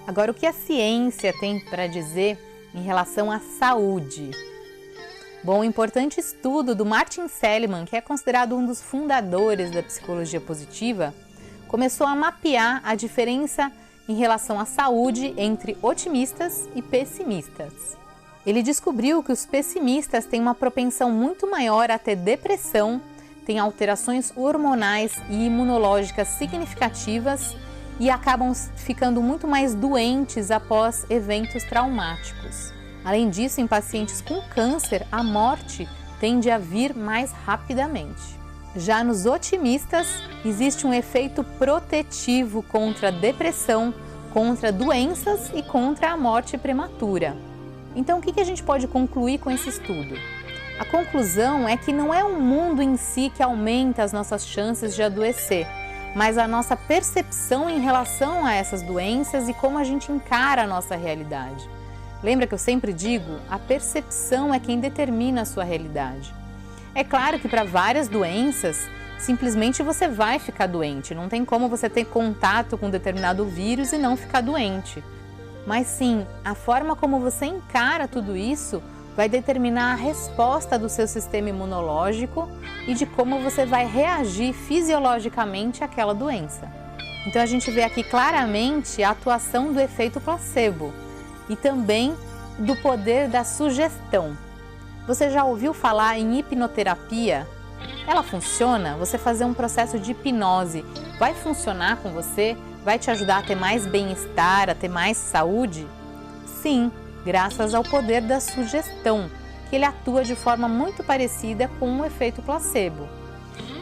Agora, o que a ciência tem para dizer em relação à saúde? Bom, um importante estudo do Martin Seligman, que é considerado um dos fundadores da psicologia positiva, começou a mapear a diferença em relação à saúde entre otimistas e pessimistas. Ele descobriu que os pessimistas têm uma propensão muito maior a ter depressão, têm alterações hormonais e imunológicas significativas e acabam ficando muito mais doentes após eventos traumáticos. Além disso, em pacientes com câncer, a morte tende a vir mais rapidamente. Já nos otimistas, existe um efeito protetivo contra a depressão, contra doenças e contra a morte prematura. Então, o que a gente pode concluir com esse estudo? A conclusão é que não é o mundo em si que aumenta as nossas chances de adoecer, mas a nossa percepção em relação a essas doenças e como a gente encara a nossa realidade. Lembra que eu sempre digo? A percepção é quem determina a sua realidade. É claro que para várias doenças, simplesmente você vai ficar doente. Não tem como você ter contato com um determinado vírus e não ficar doente. Mas sim, a forma como você encara tudo isso vai determinar a resposta do seu sistema imunológico e de como você vai reagir fisiologicamente àquela doença. Então a gente vê aqui claramente a atuação do efeito placebo e também do poder da sugestão. Você já ouviu falar em hipnoterapia? Ela funciona? Você fazer um processo de hipnose vai funcionar com você? Vai te ajudar a ter mais bem-estar, a ter mais saúde? Sim, graças ao poder da sugestão, que ele atua de forma muito parecida com o efeito placebo.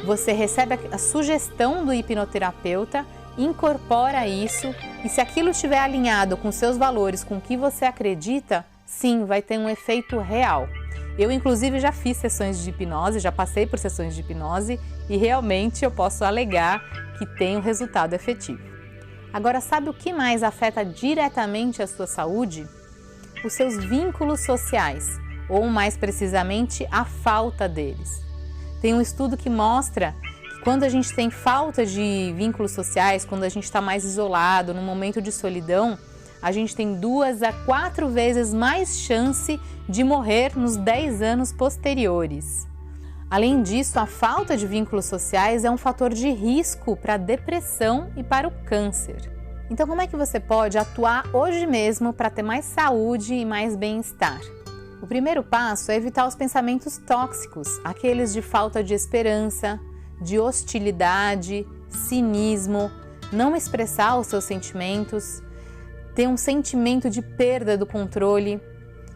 Você recebe a sugestão do hipnoterapeuta, incorpora isso e se aquilo estiver alinhado com seus valores, com o que você acredita, sim, vai ter um efeito real. Eu, inclusive, já fiz sessões de hipnose, já passei por sessões de hipnose e realmente eu posso alegar que tem um resultado efetivo. Agora, sabe o que mais afeta diretamente a sua saúde? Os seus vínculos sociais, ou mais precisamente, a falta deles. Tem um estudo que mostra que quando a gente tem falta de vínculos sociais, quando a gente está mais isolado, num momento de solidão, a gente tem 2 a 4 vezes mais chance de morrer nos 10 anos posteriores. Além disso, a falta de vínculos sociais é um fator de risco para a depressão e para o câncer. Então, como é que você pode atuar hoje mesmo para ter mais saúde e mais bem-estar? O primeiro passo é evitar os pensamentos tóxicos, aqueles de falta de esperança, de hostilidade, cinismo, não expressar os seus sentimentos, ter um sentimento de perda do controle.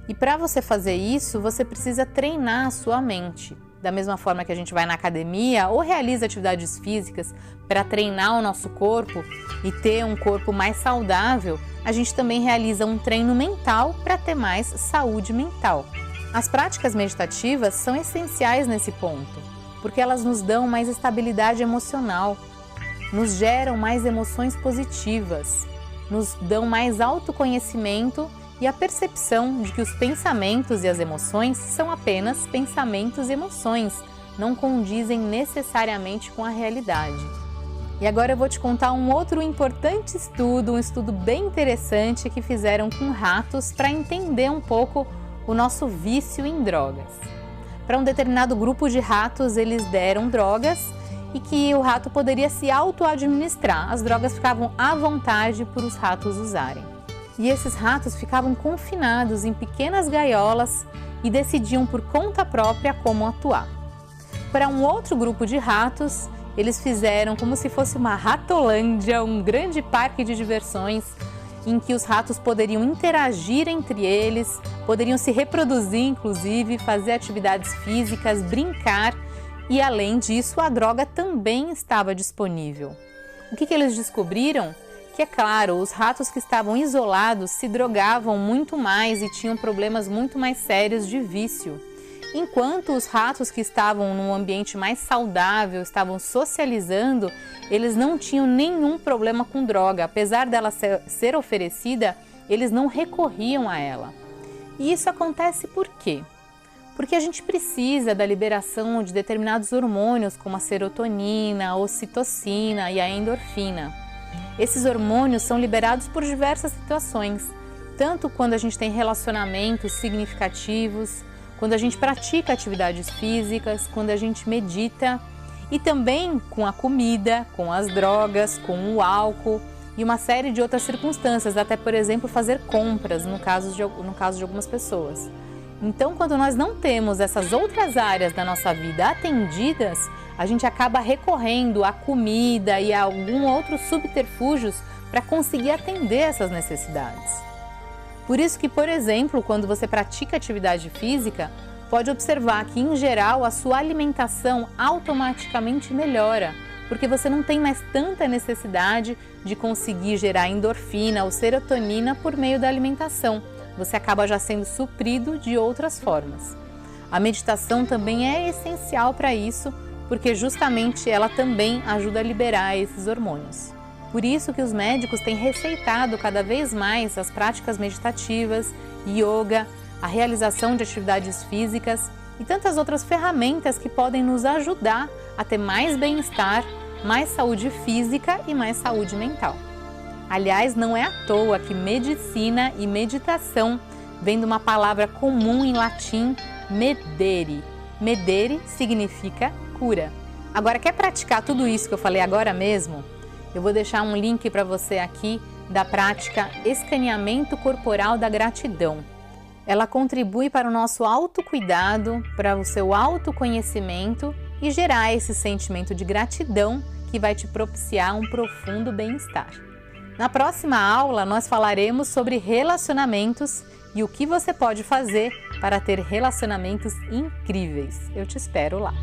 E para você fazer isso, você precisa treinar a sua mente. Da mesma forma que a gente vai na academia ou realiza atividades físicas para treinar o nosso corpo e ter um corpo mais saudável, a gente também realiza um treino mental para ter mais saúde mental. As práticas meditativas são essenciais nesse ponto, porque elas nos dão mais estabilidade emocional, nos geram mais emoções positivas, nos dão mais autoconhecimento e a percepção de que os pensamentos e as emoções são apenas pensamentos e emoções, não condizem necessariamente com a realidade. E agora eu vou te contar um outro importante estudo, um estudo bem interessante que fizeram com ratos para entender um pouco o nosso vício em drogas. Para um determinado grupo de ratos, eles deram drogas e que o rato poderia se auto-administrar. As drogas ficavam à vontade para os ratos usarem. E esses ratos ficavam confinados em pequenas gaiolas e decidiam por conta própria como atuar. Para um outro grupo de ratos, eles fizeram como se fosse uma ratolândia, um grande parque de diversões, em que os ratos poderiam interagir entre eles, poderiam se reproduzir inclusive, fazer atividades físicas, brincar e além disso a droga também estava disponível. O que eles descobriram? Que é claro, os ratos que estavam isolados se drogavam muito mais e tinham problemas muito mais sérios de vício, enquanto os ratos que estavam num ambiente mais saudável, estavam socializando, eles não tinham nenhum problema com droga. Apesar dela ser oferecida, eles não recorriam a ela. E isso acontece por quê? Porque a gente precisa da liberação de determinados hormônios como a serotonina, a ocitocina e a endorfina. Esses hormônios são liberados por diversas situações, tanto quando a gente tem relacionamentos significativos, quando a gente pratica atividades físicas, quando a gente medita, e também com a comida, com as drogas, com o álcool e uma série de outras circunstâncias, até, por exemplo, fazer compras, no caso de algumas pessoas. Então, quando nós não temos essas outras áreas da nossa vida atendidas, a gente acaba recorrendo à comida e a alguns outros subterfúgios para conseguir atender essas necessidades. Por isso que, por exemplo, quando você pratica atividade física, pode observar que, em geral, a sua alimentação automaticamente melhora, porque você não tem mais tanta necessidade de conseguir gerar endorfina ou serotonina por meio da alimentação. Você acaba já sendo suprido de outras formas. A meditação também é essencial para isso, porque justamente ela também ajuda a liberar esses hormônios. Por isso que os médicos têm receitado cada vez mais as práticas meditativas, yoga, a realização de atividades físicas e tantas outras ferramentas que podem nos ajudar a ter mais bem-estar, mais saúde física e mais saúde mental. Aliás, não é à toa que medicina e meditação vem de uma palavra comum em latim, medere. Medere significa cura. Agora, quer praticar tudo isso que eu falei agora mesmo? Eu vou deixar um link para você aqui da prática Escaneamento Corporal da Gratidão. Ela contribui para o nosso autocuidado, para o seu autoconhecimento e gerar esse sentimento de gratidão que vai te propiciar um profundo bem-estar. Na próxima aula, nós falaremos sobre relacionamentos e o que você pode fazer para ter relacionamentos incríveis. Eu te espero lá!